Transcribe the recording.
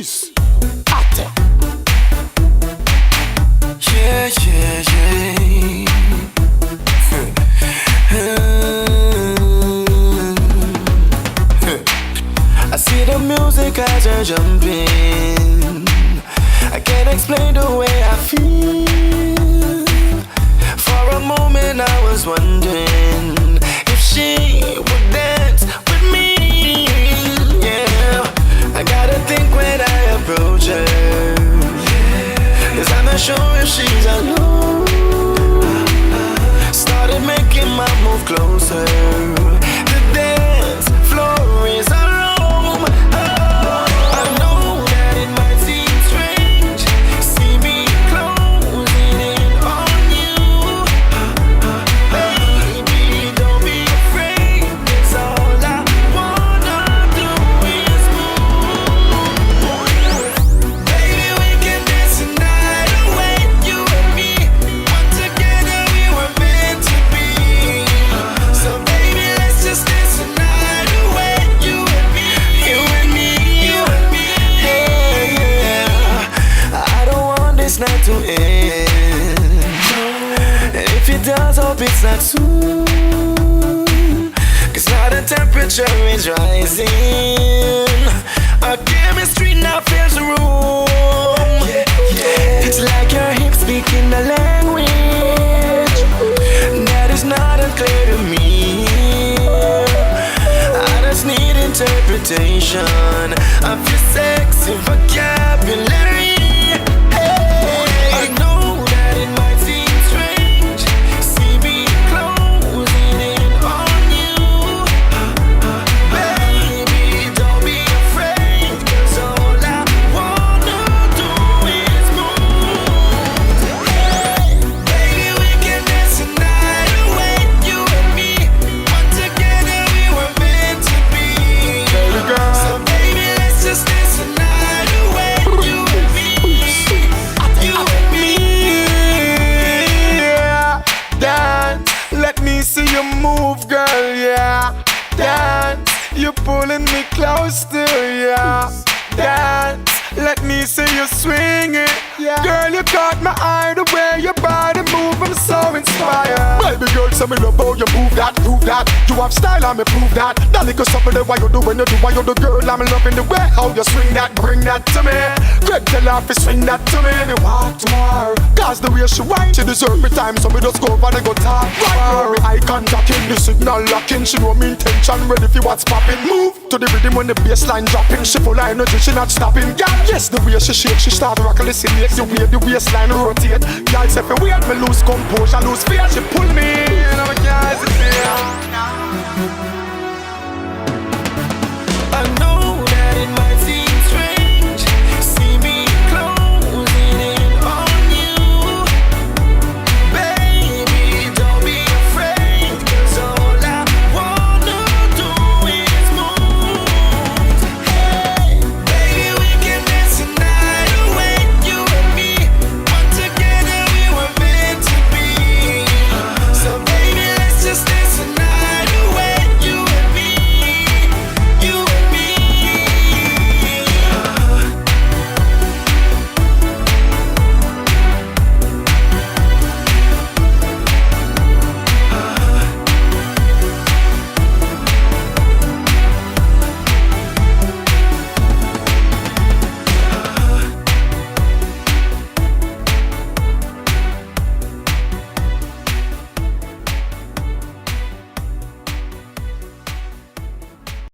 Peace. Ate. Yeah, yeah, yeah. I see the music as you're jumping. I can't explain the way I feel. For a moment I was wondering if she would dance with me. Yeah, I gotta think when I approach her, 'cause I'm not sure if she's alone. Started making my move closer. The dance floor is our home. Oh, I know that it might seem strange. See me closing in on you. Baby, don't be afraid. 'Cause all I wanna do is move. Baby, we can dance the night away. You and me, one together, we were meant to be. So baby, let's just dance the night away. You and me, you and me, you and me. Yeah, yeah. I don't want this night to end. And if it does, hope it's not soon. 'Cause now the temperature is rising. Our chemistry now fills the room. It's like your hips speaking the language that is not unclear to me. I just need interpretation of your sexy vocabulary. I know that it might seem strange. See me closing in on you. Baby, don't be afraid. 'Cause all I wanna do is move. Baby, we can dance the night away. You and me, one together, we were meant to be. So baby, let's just dance the night away. You and me, you and me. Yeah. Dance, let me see you move, girl, yeah. Dance, you're pulling me close to you. Dance, let me see you swing it, yeah. Girl, you caught my eye, the way your body move, I'm so inspired. Baby girl, tell me love how you move that, prove that. You have style, I'm prove that. That little something that why you do when you do, why you do, girl, I'm loving the way how you swing that, bring that to me. Greg tell her to swing that to me, me walk to her. 'Cause the way she whine, she deserve me time, so me just go over and go talk to her. Eye contacting, the signal locking, she know me intention, ready for what's popping. Move to the rhythm when the bassline dropping, she full of energy, she not stopping. Girl, yes, the way she shake, she start rocking the legs, the way the waistline rotate. Girl, say for weird, me lose composure, lose fear, she pull me in, and I can't hesitate.